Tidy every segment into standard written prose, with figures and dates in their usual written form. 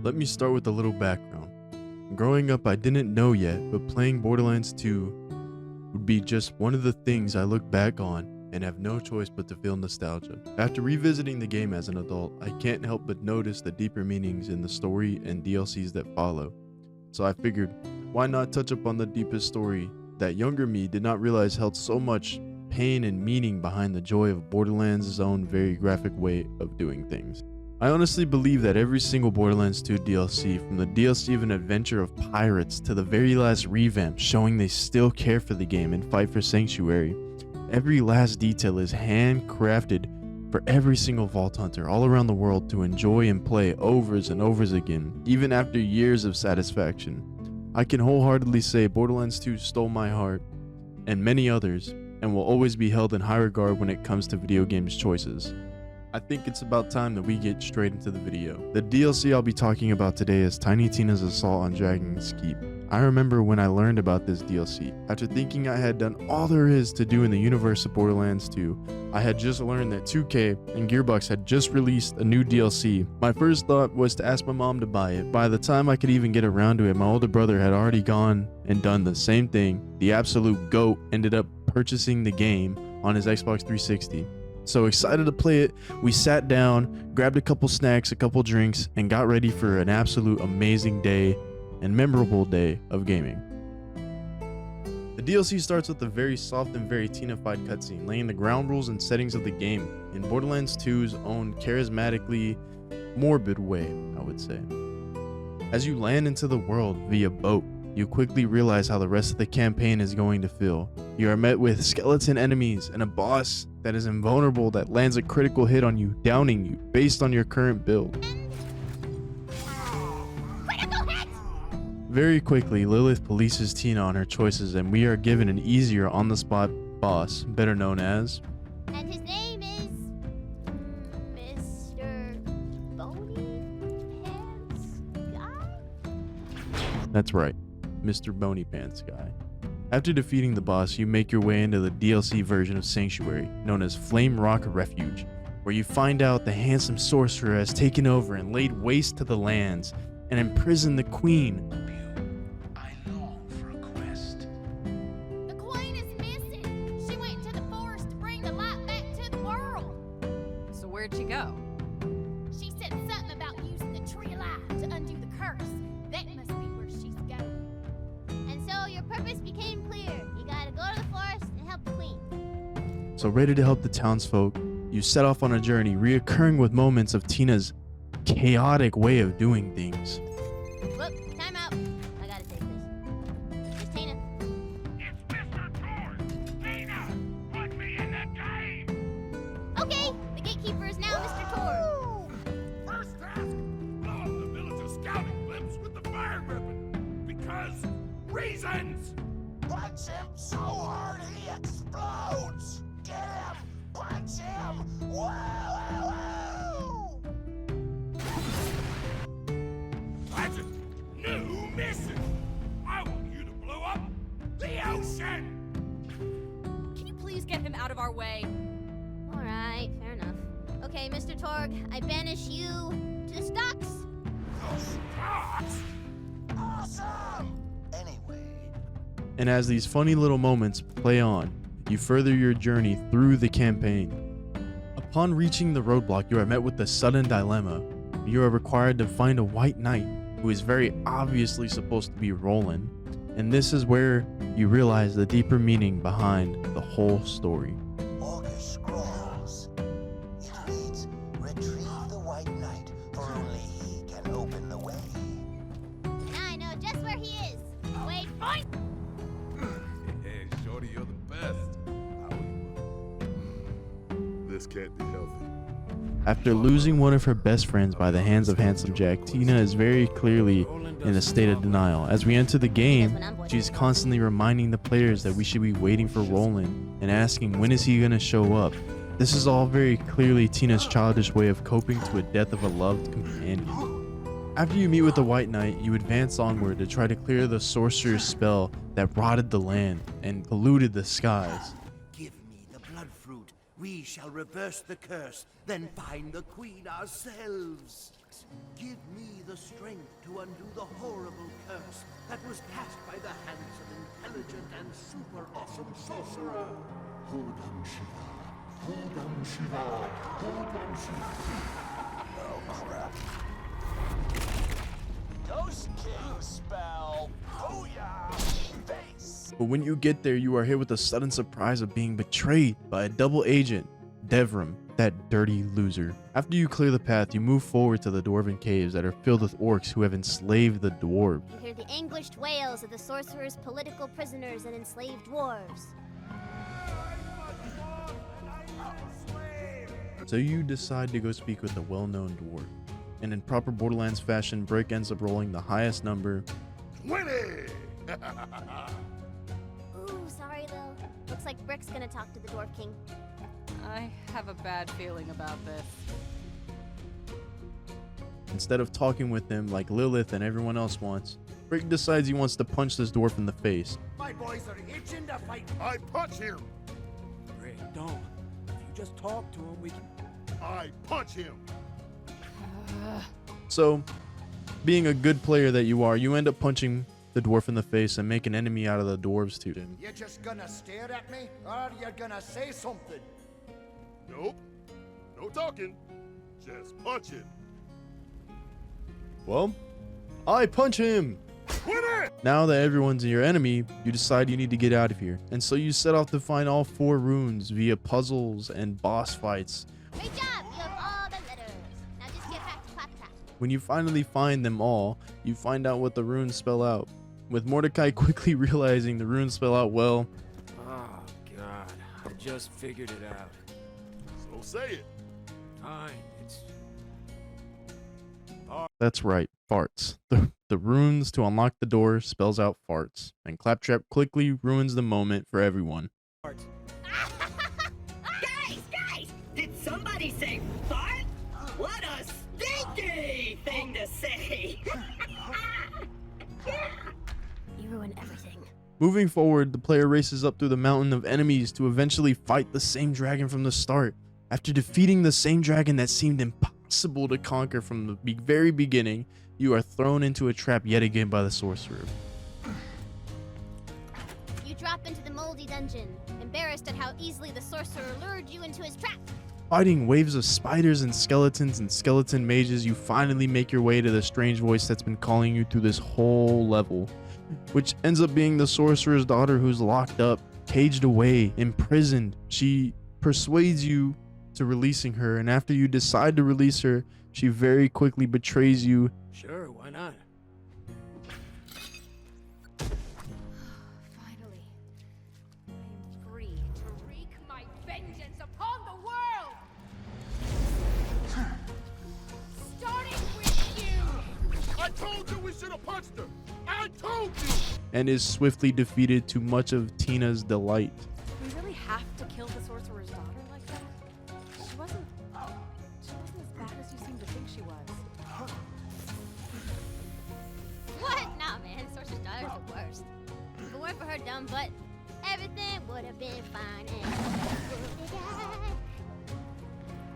Let me start with a little background. Growing up, I didn't know yet, but playing Borderlands 2 would be just one of the things I look back on and have no choice but to feel nostalgia. After revisiting the game as an adult, I can't help but notice the deeper meanings in the story and DLCs that follow. So I figured, why not touch upon the deepest story that younger me did not realize held so much pain and meaning behind the joy of Borderlands' own very graphic way of doing things. I honestly believe that every single Borderlands 2 DLC, from the DLC of an adventure of pirates to the very last revamp showing they still care for the game and fight for Sanctuary, every last detail is handcrafted for every single Vault Hunter all around the world to enjoy and play overs and overs again, even after years of satisfaction. I can wholeheartedly say Borderlands 2 stole my heart, and many others, and will always be held in high regard when it comes to video games choices. I think it's about time that we get straight into the video. The DLC I'll be talking about today is Tiny Tina's Assault on Dragon's Keep. I remember when I learned about this DLC. After thinking I had done all there is to do in the universe of Borderlands 2, I had just learned that 2K and Gearbox had just released a new DLC. My first thought was to ask my mom to buy it. By the time I could even get around to it, my older brother had already gone and done the same thing. The absolute GOAT ended up purchasing the game on his Xbox 360. So excited to play it, we sat down, grabbed a couple snacks, a couple drinks, and got ready for an absolute amazing day and memorable day of gaming. The DLC starts with a very soft and very Tina-fied cutscene, laying the ground rules and settings of the game in Borderlands 2's own charismatically morbid way, I would say. As you land into the world via boat, you quickly realize how the rest of the campaign is going to feel. You are met with skeleton enemies and a boss that is invulnerable that lands a critical hit on you, downing you based on your current build. Very quickly, Lilith polices Tina on her choices, and we are given an easier on-the-spot boss, better known as... And his name is... Mr. Bony Pants Guy? That's right, Mr. Bony Pants Guy. After defeating the boss, you make your way into the DLC version of Sanctuary, known as Flame Rock Refuge, where you find out the handsome sorcerer has taken over and laid waste to the lands and imprisoned the queen. I long for a quest. The queen is missing. She went into the forest to bring the light back to the world. So where'd she go? She said something about using the tree of life to undo the curse. That must be where she's going. And so your purpose became clear. You gotta go to the forest and help the queen. So ready to help the townsfolk, you set off on a journey, reoccurring with moments of Tina's chaotic way of doing things. Whoop, time out. I gotta take this. Miss Tina. It's Mr. Torgue! Tina! Put me in the game! Okay, the gatekeeper is now Mr. Torgue. First task, blow up the village's scouting blimps with the fire weapon. Because reasons! Punch him so hard he explodes! Get him! Punch him! Whoa, whoa, whoa! That's a new mission! I want you to blow up the ocean! Can you please get him out of our way? All right, fair enough. Okay, Mr. Torgue, I banish you to the stocks. The stocks? Awesome! Anyway, And as these funny little moments play on, you further your journey through the campaign. Upon reaching the roadblock, you are met with a sudden dilemma. You are required to find a white knight who is very obviously supposed to be Roland, and this is where you realize the deeper meaning behind the whole story. August Scrolls. It reads, retrieve the White Knight, for only he can open the way. And I know just where he is. Wait, point! Hey, Shorty, you're the best. This can't be healthy. After losing one of her best friends by the hands of Handsome Jack, Tina is very clearly in a state of denial. As we enter the game, she's constantly reminding the players that we should be waiting for Roland and asking when is he going to show up. This is all very clearly Tina's childish way of coping to a death of a loved companion. After you meet with the White Knight, you advance onward to try to clear the sorcerer's spell that rotted the land and polluted the skies. Give me the blood fruit. We shall reverse the curse, then find the queen ourselves. Give me the the strength to undo the horrible curse that was cast by the hands of intelligent and super awesome sorcerer. Oh, crap. Ghost King spell. Booyah! Face! But when you get there, you are hit with the sudden surprise of being betrayed by a double agent, Devrim, that dirty loser. After you clear the path, you move forward to the Dwarven caves that are filled with orcs who have enslaved the dwarves. You hear the anguished wails of the sorcerer's political prisoners and enslaved dwarves. So you decide to go speak with a well-known dwarf. And in proper Borderlands fashion, Brick ends up rolling the highest number. 20! Ooh, sorry, Lil. Looks like Brick's gonna talk to the Dwarf King. I have a bad feeling about this. Instead of talking with him like Lilith and everyone else wants, Brick decides he wants to punch this dwarf in the face. My boys are itching to fight. I punch him! Rick, don't. If you just talk to him, we can... I punch him! So, being a good player that you are, you end up punching the dwarf in the face and make an enemy out of the dwarves to him. You just gonna stare at me, or you gonna say something? Nope. No talking. Just punching. Well, I punch him! 20! Now that everyone's your enemy, you decide you need to get out of here. And so you set off to find all 4 runes via puzzles and boss fights. Great job! You have all the letters. Now just get back to Claptrap. When you finally find them all, you find out what the runes spell out. With Mordecai quickly realizing the runes spell out well. Oh, God. I just figured it out. So say it. Fine. It's... That's right, farts. The runes to unlock the door spells out farts. And Claptrap quickly ruins the moment for everyone. Guys! Did somebody say fart? What a stinky thing to say! You ruin everything. Moving forward, the player races up through the mountain of enemies to eventually fight the same dragon from the start. After defeating the same dragon that seemed impossible to conquer from the very beginning, you are thrown into a trap yet again by the sorcerer. You drop into the moldy dungeon, embarrassed at how easily the sorcerer lured you into his trap. Fighting waves of spiders and skeleton mages, you finally make your way to the strange voice that's been calling you through this whole level, which ends up being the sorcerer's daughter who's locked up, caged away, imprisoned. She persuades you to releasing her, and after you decide to release her, she very quickly betrays you. Sure, why not? Finally, I am free to wreak my vengeance upon the world! Starting with you! I told you we should have punched her! I told you! And is swiftly defeated to much of Tina's delight. We really have to kill the sorcerer's daughter like that? She wasn't as bad as you seem to think she was. What? Nah, man. Sorcerer's daughter's the worst. If it weren't for her dumb butt, everything would have been fine.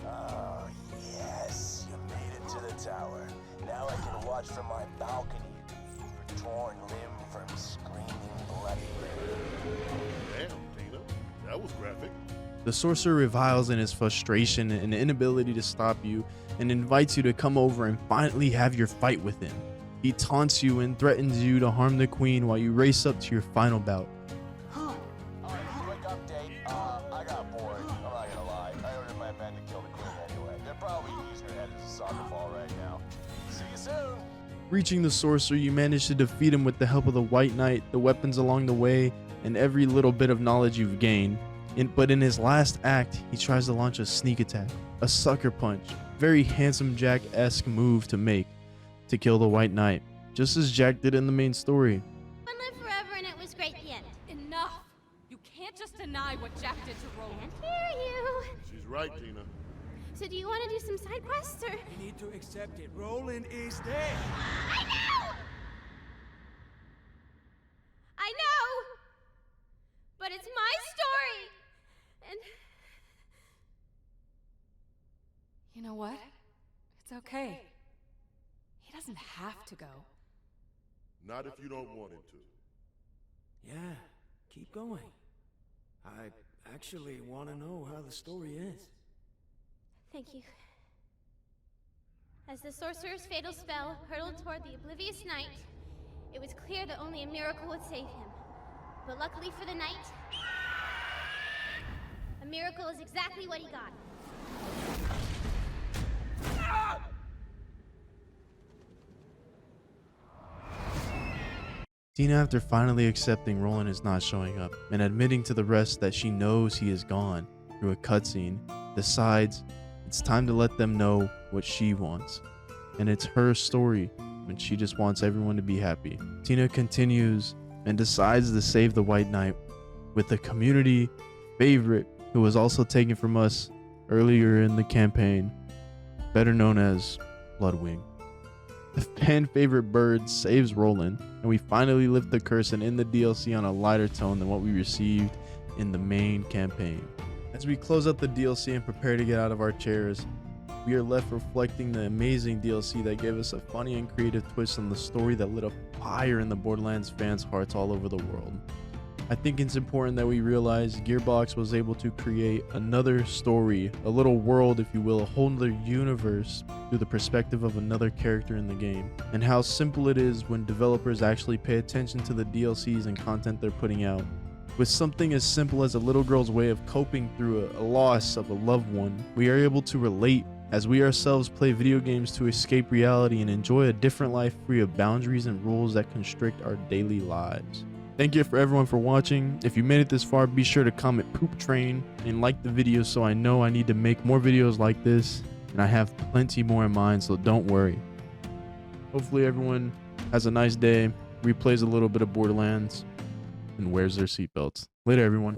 Oh, yes. You made it to the tower. Now I can watch from my balcony. Your torn limb from screaming bloody. Damn, Tina. That was graphic. The sorcerer reviles in his frustration and inability to stop you and invites you to come over and finally have your fight with him. He taunts you and threatens you to harm the queen while you race up to your final bout. Quick update. I got bored. I'm not gonna lie. I ordered my men to kill the queen anyway. They're probably using her head as a soccer ball right now. See you soon. Reaching the sorcerer, you manage to defeat him with the help of the White Knight, the weapons along the way, and every little bit of knowledge you've gained. But in his last act, he tries to launch a sneak attack, a sucker punch, very handsome Jack-esque move to make to kill the White Knight, just as Jack did in the main story. One lived forever and it was great at the end. Enough! You can't just deny what Jack did to Roland. Can't hear you. She's right, Tina. So do you want to do some side quests or? We need to accept it. Roland is dead. I know! I know! But it's my story! And You know what? It's okay. He doesn't doesn't have to go. Not if you don't want him to. Yeah, keep going. I actually want to know how the story ends. Thank you. As the sorcerer's fatal spell hurtled toward the oblivious knight, it was clear that only a miracle would save him. But luckily for the knight, a miracle is exactly what he got. Tina, after finally accepting Roland is not showing up and admitting to the rest that she knows he is gone through a cutscene, decides it's time to let them know what she wants. And it's her story, and she just wants everyone to be happy. Tina continues and decides to save the White Knight with a community favorite who was also taken from us earlier in the campaign, better known as Bloodwing. The fan favorite bird saves Roland, and we finally lift the curse and end the DLC on a lighter tone than what we received in the main campaign. As we close out the DLC and prepare to get out of our chairs, we are left reflecting the amazing DLC that gave us a funny and creative twist on the story that lit a fire in the Borderlands fans' hearts all over the world. I think it's important that we realize Gearbox was able to create another story, a little world, if you will, a whole other universe through the perspective of another character in the game, and how simple it is when developers actually pay attention to the DLCs and content they're putting out. With something as simple as a little girl's way of coping through a loss of a loved one, we are able to relate as we ourselves play video games to escape reality and enjoy a different life free of boundaries and rules that constrict our daily lives. Thank you for everyone for watching. If you made it this far, be sure to comment poop train and like the video so I know I need to make more videos like this, and I have plenty more in mind, so don't worry. Hopefully everyone has a nice day, replays a little bit of Borderlands, and wears their seatbelts. Later everyone.